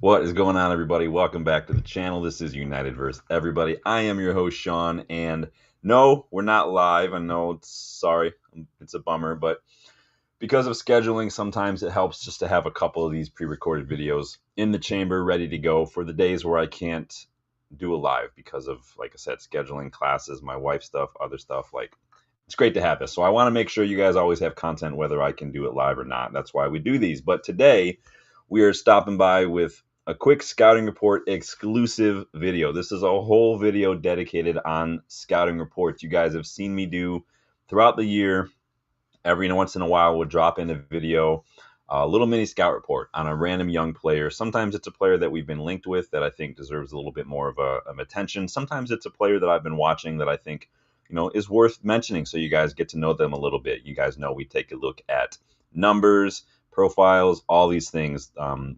What is going on, everybody? Welcome back to the channel. This is United vs. Everybody. I am your host, Sean, and no, we're not live. I know it's a bummer, but because of scheduling, sometimes it helps just to have a couple of these pre-recorded videos in the chamber ready to go for the days where I can't do a live because of, like I said, scheduling, classes, my wife stuff, other stuff. Like, it's great to have this. So I want to make sure you guys always have content whether I can do it live or not. That's why we do these. But today we are stopping by with a quick scouting report exclusive video. This is a whole video dedicated on scouting reports. You guys have seen me do throughout the year. Every once in a while, we'll drop in a video, a little mini scout report on a random young player. Sometimes it's a player that we've been linked with that I think deserves a little bit more of attention. Sometimes it's a player that I've been watching that I think is worth mentioning, so you guys get to know them a little bit. You guys know we take a look at numbers, profiles, all these things,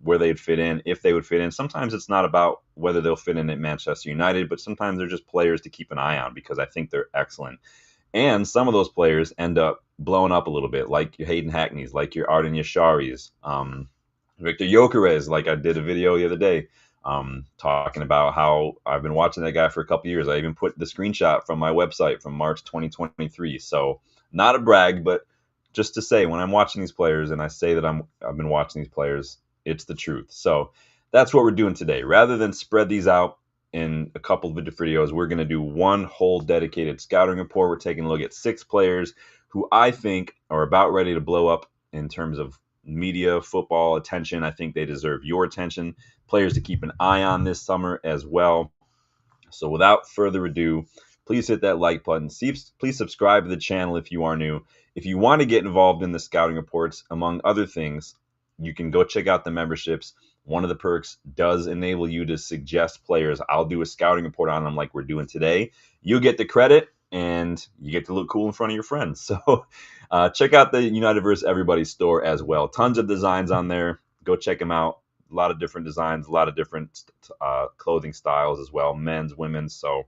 where they'd fit in, if they would fit in. Sometimes it's not about whether they'll fit in at Manchester United, but sometimes they're just players to keep an eye on because I think they're excellent. And some of those players end up blowing up a little bit, like your Hayden Hackneys, like your Arden Yasharis, Victor Gyökeres, like I did a video the other day, talking about how I've been watching that guy for a couple years. I even put the screenshot from my website from March 2023. So not a brag, but just to say, when I'm watching these players and I say that I've been watching these players, it's the truth. So that's what we're doing today. Rather than spread these out in a couple of different videos, we're going to do one whole dedicated scouting report. We're taking a look at 6 players who I think are about ready to blow up in terms of media, football attention. I think they deserve your attention. Players to keep an eye on this summer as well. So without further ado, please hit that like button. Please subscribe to the channel if you are new. If you want to get involved in the scouting reports, among other things, you can go check out the memberships. One of the perks does enable you to suggest players. I'll do a scouting report on them like we're doing today. You get the credit, and you get to look cool in front of your friends. So check out the United vs. Everybody store as well. Tons of designs on there. Go check them out. A lot of different designs, a lot of different clothing styles as well, men's, women's. So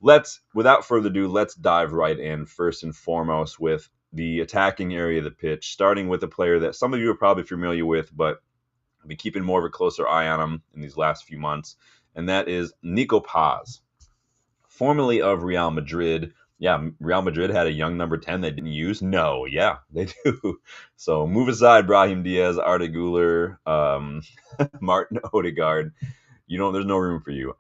without further ado, let's dive right in first and foremost with the attacking area of the pitch, starting with a player that some of you are probably familiar with, but I've been keeping more of a closer eye on him in these last few months, and that is Nico Paz, formerly of Real Madrid. Yeah, Real Madrid had a young number 10 they didn't use. No, yeah, they do. So move aside Brahim Diaz, Arda Güler, Martin Odegaard. There's no room for you.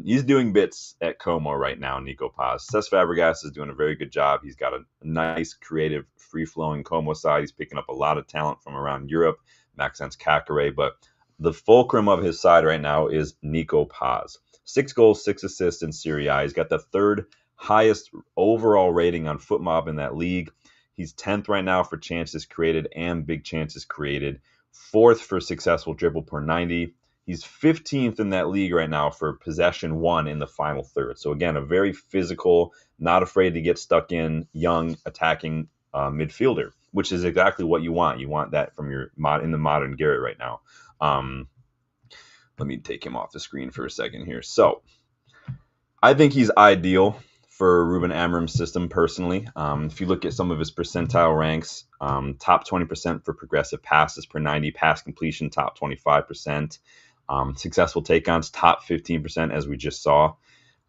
He's doing bits at Como right now, Nico Paz. Cesc Fabregas is doing a very good job. He's got a nice, creative, free-flowing Como side. He's picking up a lot of talent from around Europe, Maxence Kakare, but the fulcrum of his side right now is Nico Paz. 6 goals, 6 assists in Serie A. He's got the 3rd highest overall rating on FootMob in that league. He's 10th right now for chances created and big chances created, 4th for successful dribble per 90. He's 15th in that league right now for possession won in the final third. So again, a very physical, not afraid to get stuck in, young attacking midfielder, which is exactly what you want. You want that from your in the modern Garrett right now. Let me take him off the screen for a second here. So I think he's ideal for Ruben Amorim's system personally. If you look at some of his percentile ranks, top 20% for progressive passes per 90, pass completion, top 25%. Successful take-ons, top 15%, as we just saw.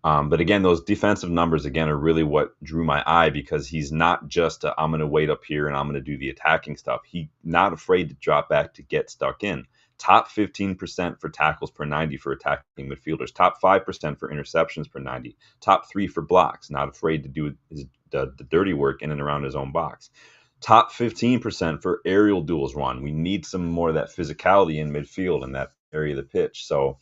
But again, those defensive numbers, again, are really what drew my eye, because he's not just I'm going to wait up here and I'm going to do the attacking stuff. He's not afraid to drop back to get stuck in. Top 15% for tackles per 90 for attacking midfielders. Top 5% for interceptions per 90. Top 3 for blocks. Not afraid to do the dirty work in and around his own box. Top 15% for aerial duels run. We need some more of that physicality in midfield in that area of the pitch. So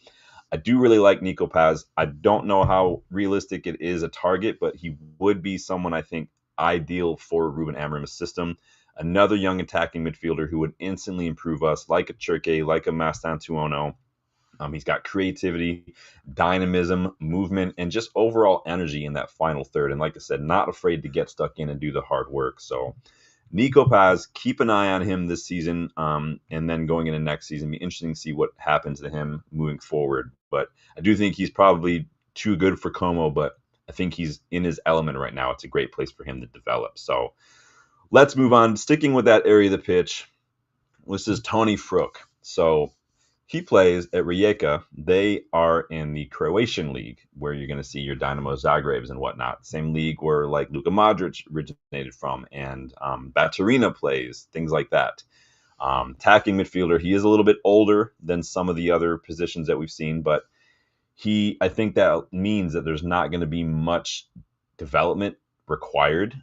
I do really like Nico Paz. I don't know how realistic it is a target, but he would be someone I think ideal for Ruben Amorim's system. Another young attacking midfielder who would instantly improve us, like a Chirke, like a Mastantuono. He's got creativity, dynamism, movement, and just overall energy in that final third. And like I said, not afraid to get stuck in and do the hard work. So Nico Paz, keep an eye on him this season, and then going into next season. Be interesting to see what happens to him moving forward. But I do think he's probably too good for Como, but I think he's in his element right now. It's a great place for him to develop. So let's move on. Sticking with that area of the pitch, this is Tony Fruk. So he plays at Rijeka. They are in the Croatian league, where you're going to see your Dynamo Zagrebs and whatnot. Same league where like Luka Modric originated from, and Baturina plays, things like that. Attacking midfielder. He is a little bit older than some of the other positions that we've seen, but I think that means that there's not going to be much development required.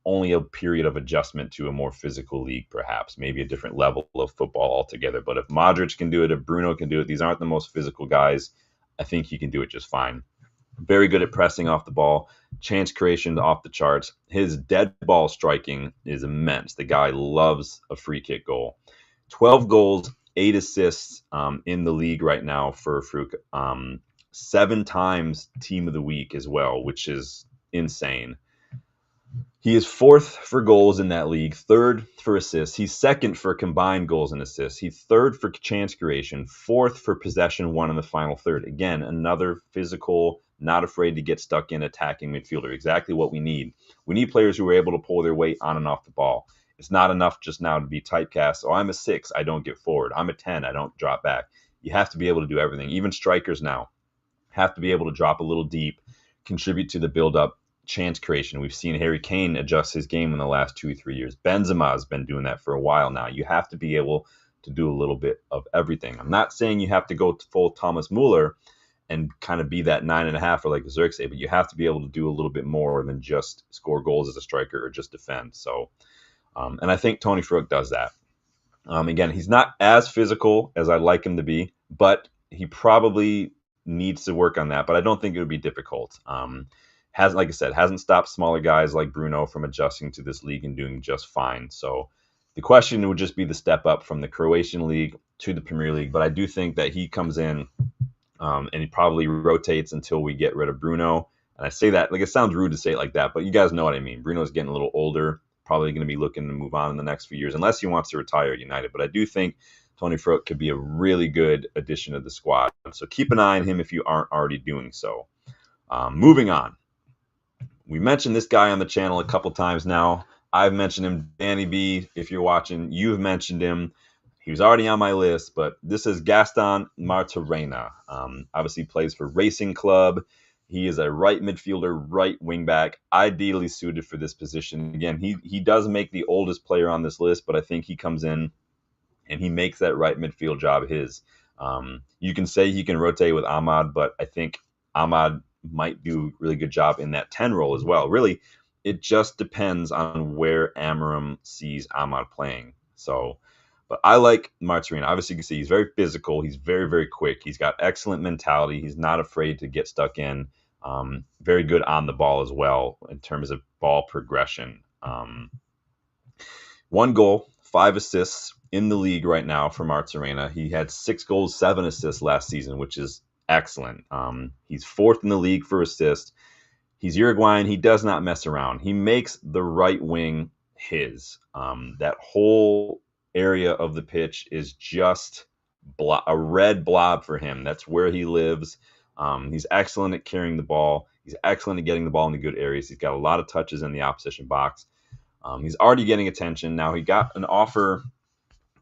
Only a period of adjustment to a more physical league, perhaps, maybe a different level of football altogether. But if Modric can do it, if Bruno can do it, these aren't the most physical guys. I think he can do it just fine. Very good at pressing off the ball, chance creation off the charts. His dead ball striking is immense. The guy loves a free kick goal. 12 goals, 8 assists in the league right now for Fruk. 7 times team of the week as well, which is insane. He is 4th for goals in that league, 3rd for assists. He's 2nd for combined goals and assists. He's 3rd for chance creation, 4th for possession won in the final third. Again, another physical, not afraid to get stuck in attacking midfielder. Exactly what we need. We need players who are able to pull their weight on and off the ball. It's not enough just now to be typecast. Oh, I'm a 6, I don't get forward. I'm a 10, I don't drop back. You have to be able to do everything. Even strikers now have to be able to drop a little deep, contribute to the build-up, chance creation. We've seen Harry Kane adjust his game in the last 2-3 years. Benzema has been doing that for a while now. You have to be able to do a little bit of everything. I'm not saying you have to go full Thomas Muller and kind of be that 9.5 or like Xerxes, but you have to be able to do a little bit more than just score goals as a striker or just defend. So, and I think Tony Fruk does that. Again, he's not as physical as I'd like him to be, but he probably needs to work on that. But I don't think it would be difficult. Like I said, hasn't stopped smaller guys like Bruno from adjusting to this league and doing just fine. So the question would just be the step up from the Croatian league to the Premier League. But I do think that he comes in and he probably rotates until we get rid of Bruno. And I say that, like, it sounds rude to say it like that, but you guys know what I mean. Bruno's getting a little older, probably going to be looking to move on in the next few years, unless he wants to retire at United. But I do think Tony Fruk could be a really good addition to the squad. So keep an eye on him if you aren't already doing so. Moving on. We mentioned this guy on the channel a couple times now. I've mentioned him. Danny B, if you're watching, you've mentioned him. He was already on my list, but this is Gaston Martirena. Obviously plays for Racing Club. He is a right midfielder, right wing back, ideally suited for this position. Again, he does make the oldest player on this list, but I think he comes in and he makes that right midfield job his. You can say he can rotate with Ahmad, but I think Ahmad might do a really good job in that 10 role as well. Really, it just depends on where Amorim sees Ahmad playing. So, but I like Martirena. Obviously, you can see he's very physical. He's very, very quick. He's got excellent mentality. He's not afraid to get stuck in. Very good on the ball as well in terms of ball progression. 1 goal, 5 assists in the league right now for Martirena. He had 6 goals, 7 assists last season, which is excellent. He's 4th in the league for assists. He's Uruguayan. He does not mess around. He makes the right wing his. That whole area of the pitch is just a red blob for him. That's where he lives. He's excellent at carrying the ball. He's excellent at getting the ball into good areas. He's got a lot of touches in the opposition box. He's already getting attention. Now, he got an offer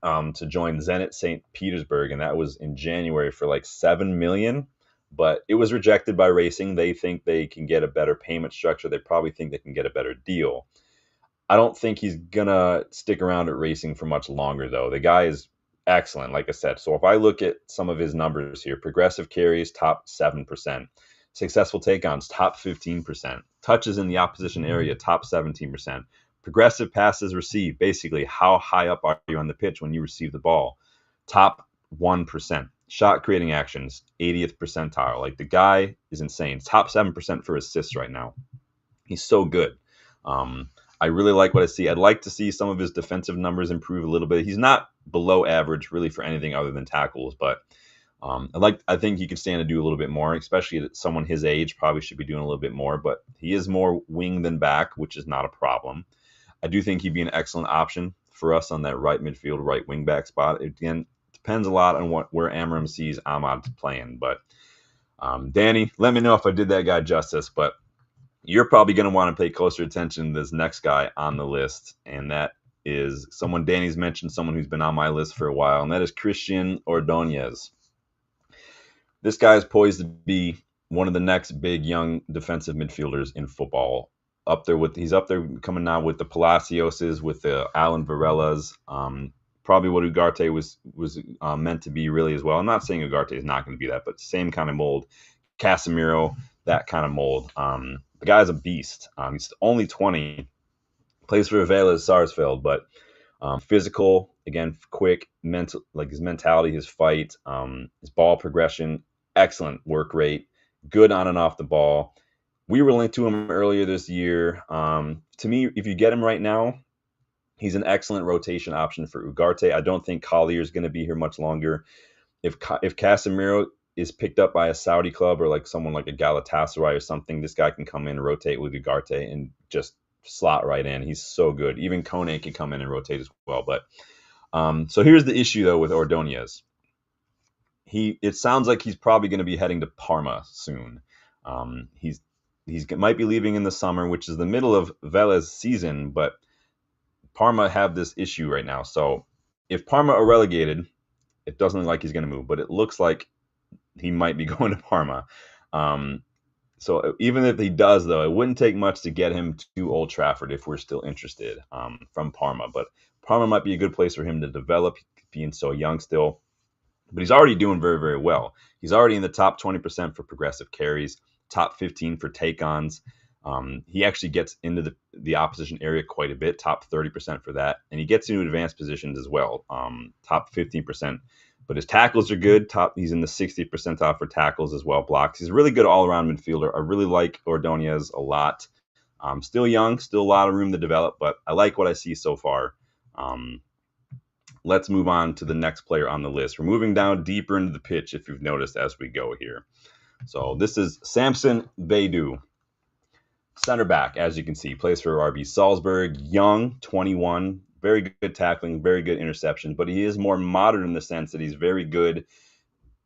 to join Zenit St. Petersburg, and that was in January for like $7 million, but it was rejected by Racing. They think they can get a better payment structure. They probably think they can get a better deal. I don't think he's gonna stick around at Racing for much longer, though. The guy is excellent, like I said. So if I look at some of his numbers here, progressive carries, top 7%. Successful take-ons, top 15%. Touches in the opposition area, top 17%. Progressive passes received, basically how high up are you on the pitch when you receive the ball, top 1%. Shot creating actions, 80th percentile. Like, the guy is insane. Top 7% for assists right now. He's so good. I really like what I see. I'd like to see some of his defensive numbers improve a little bit. He's not below average really for anything other than tackles, but I think he could stand to do a little bit more, especially at someone his age probably should be doing a little bit more, but he is more wing than back, which is not a problem. I do think he'd be an excellent option for us on that right midfield, right wing back spot. Again, depends a lot on where Amorim sees Ahmad playing. But Danny, let me know if I did that guy justice. But you're probably going to want to pay closer attention to this next guy on the list, and that is someone Danny's mentioned, someone who's been on my list for a while, and that is Christian Ordonez. This guy is poised to be one of the next big young defensive midfielders in football. He's up there coming now with the Palacioses, with the Alan Varellas, probably what Ugarte was meant to be really as well. I'm not saying Ugarte is not going to be that, but same kind of mold. Casemiro, that kind of mold. The guy's a beast. He's only 20, plays for Vélez Sarsfield, but physical, again, quick, mental, like his mentality, his fight, his ball progression, excellent work rate, good on and off the ball. We were linked to him earlier this year. To me, if you get him right now, he's an excellent rotation option for Ugarte. I don't think Collier is going to be here much longer. If Casemiro is picked up by a Saudi club or like someone like a Galatasaray or something, this guy can come in and rotate with Ugarte and just slot right in. He's so good. Even Kone can come in and rotate as well. But so here's the issue though with Ordonez. It sounds like he's probably going to be heading to Parma soon. He might be leaving in the summer, which is the middle of Vélez season, but Parma have this issue right now. So if Parma are relegated, it doesn't look like he's going to move, but it looks like he might be going to Parma. So even if he does, though, it wouldn't take much to get him to Old Trafford if we're still interested from Parma. But Parma might be a good place for him to develop, being so young still. But he's already doing very, very well. He's already in the top 20% for progressive carries, top 15 for take-ons. He actually gets into the opposition area quite a bit, top 30% for that. And he gets into advanced positions as well, top 15%. But his tackles are good. He's in the 60th percentile for tackles as well, blocks. He's a really good all-around midfielder. I really like Ordonez a lot. Still young, still a lot of room to develop, but I like what I see so far. Let's move on to the next player on the list. We're moving down deeper into the pitch, if you've noticed, as we go here. So this is Samson Beidou. Center back, as you can see, plays for RB Salzburg, young, 21, very good tackling, very good interception, but he is more modern in the sense that he's very good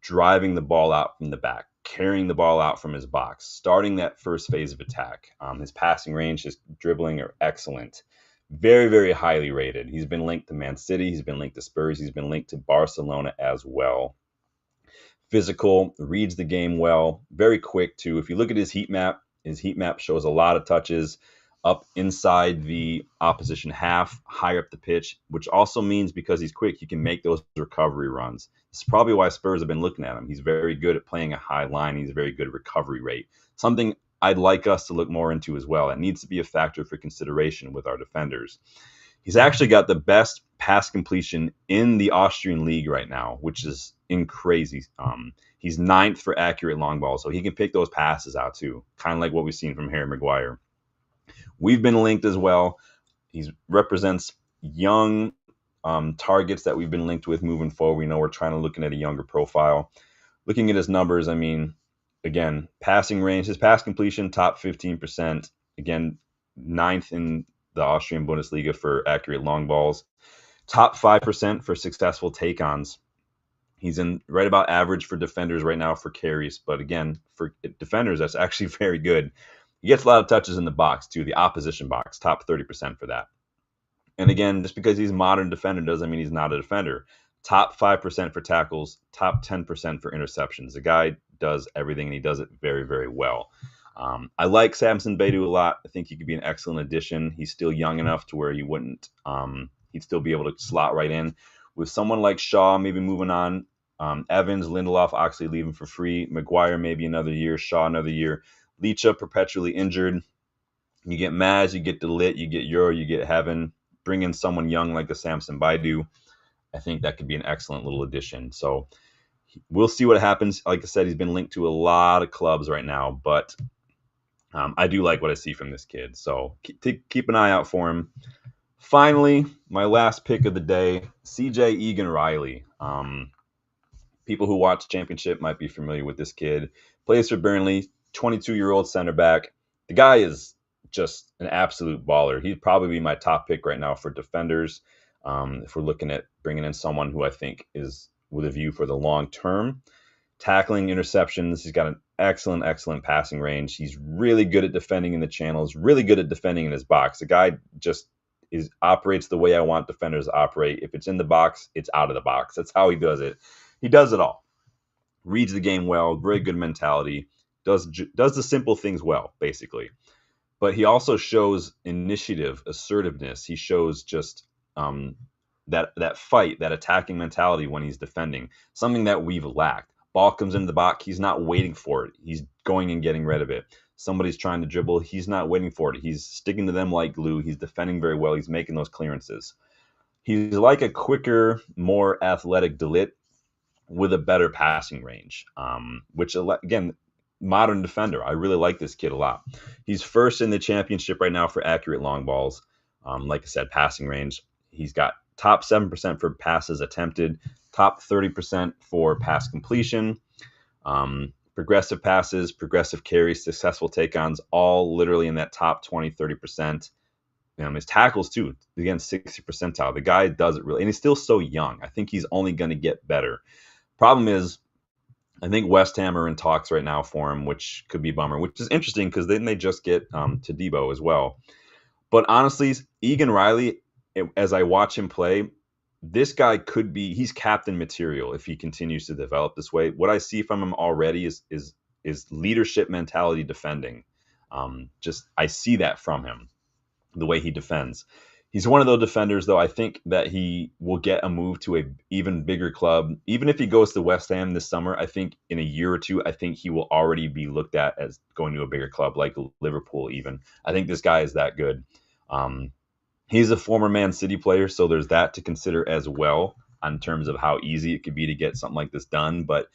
driving the ball out from the back, carrying the ball out from his box, starting that first phase of attack. His passing range, his dribbling are excellent. Very, very highly rated. He's been linked to Man City. He's been linked to Spurs. He's been linked to Barcelona as well. Physical, reads the game well, very quick too. If you look at his heat map shows a lot of touches up inside the opposition half, higher up the pitch, which also means because he's quick, he can make those recovery runs. This is probably why Spurs have been looking at him. He's very good at playing a high line. He's very good at recovery rate. Something I'd like us to look more into as well. It needs to be a factor for consideration with our defenders. He's actually got the best pass completion in the Austrian league right now, which is crazy. He's 9th for accurate long balls, so he can pick those passes out too, kind of like what we've seen from Harry Maguire. We've been linked as well. He represents young targets that we've been linked with moving forward. We know we're trying to look at a younger profile. Looking at his numbers, I mean, again, passing range, his pass completion, top 15%. Again, 9th in the Austrian Bundesliga for accurate long balls. Top 5% for successful take-ons. He's in right about average for defenders right now for carries. But again, for defenders, that's actually very good. He gets a lot of touches in the box, too, the opposition box, top 30% for that. And again, just because he's a modern defender doesn't mean he's not a defender. Top 5% for tackles, top 10% for interceptions. The guy does everything, and he does it very, very well. I like Samson Beidou a lot. I think he could be an excellent addition. He's still young enough to where he wouldn't, he'd still be able to slot right in. With someone like Shaw maybe moving on, Evans, Lindelof, Oxley leaving for free, Maguire maybe another year, Shaw another year, Licha perpetually injured. You get Maz, you get De Ligt, you get Euro, you get Heaven. Bring in someone young like a Samson Beidou. I think that could be an excellent little addition. So we'll see what happens. Like I said, he's been linked to a lot of clubs right now, but I do like what I see from this kid. So keep an eye out for him. Finally, my last pick of the day, CJ Egan-Riley. People who watch Championship might be familiar with this kid. Plays for Burnley, 22-year-old center back. The guy is just an absolute baller. He'd probably be my top pick right now for defenders. If we're looking at bringing in someone who I think is with a view for the long term. Tackling, interceptions, he's got an excellent passing range. He's really good at defending in the channels, really good at defending in his box. The guy just is operates the way I want defenders to operate. If it's in the box, it's out of the box. That's how he does it. He does it all. Reads the game well, very good mentality, does the simple things well, basically. But he also shows initiative, assertiveness. He shows just that fight, that attacking mentality when he's defending, something that we've lacked. Ball comes into the box, he's not waiting for it. He's going and getting rid of it. Somebody's trying to dribble, he's not waiting for it. He's sticking to them like glue. He's defending very well. He's making those clearances. He's like a quicker, more athletic Delit with a better passing range, which, again, modern defender. I really like this kid a lot. He's first in the championship right now for accurate long balls. Like I said, passing range. He's got top 7% for passes attempted, top 30% for pass completion, progressive passes, progressive carries, successful take-ons, all literally in that top 20, 30%. His tackles, too, again, 60 percentile. The guy does it really, and he's still so young. I think he's only going to get better. Problem is, I think West Ham are in talks right now for him, which could be a bummer, which is interesting because then they just get Todibo as well. But honestly, Egan Riley, as I watch him play, this guy could be, he's captain material if he continues to develop this way. What I see from him already is leadership mentality defending. I see that from him, the way he defends. He's one of those defenders, though, I think that he will get a move to a even bigger club. Even if he goes to West Ham this summer, I think in a year or two, I think he will already be looked at as going to a bigger club like Liverpool even. I think this guy is that good. He's a former Man City player, so there's that to consider as well in terms of how easy it could be to get something like this done. But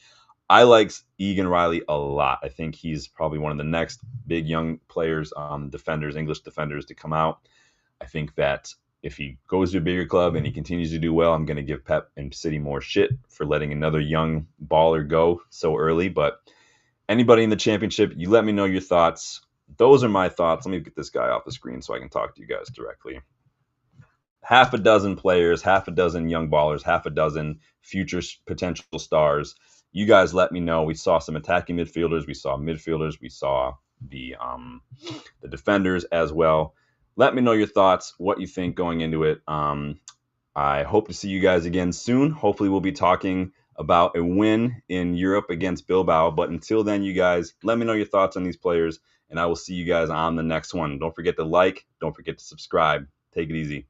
I like Egan Riley a lot. I think he's probably one of the next big young players, defenders, English defenders to come out. I think that if he goes to a bigger club and he continues to do well, I'm going to give Pep and City more shit for letting another young baller go so early. But anybody in the championship, you let me know your thoughts. Those are my thoughts. Let me get this guy off the screen so I can talk to you guys directly. Half a dozen players, half a dozen young ballers, half a dozen future potential stars. You guys let me know. We saw some attacking midfielders. We saw midfielders. We saw the defenders as well. Let me know your thoughts, what you think going into it. I hope to see you guys again soon. Hopefully we'll be talking about a win in Europe against Bilbao. But until then, you guys, let me know your thoughts on these players, and I will see you guys on the next one. Don't forget to like. Don't forget to subscribe. Take it easy.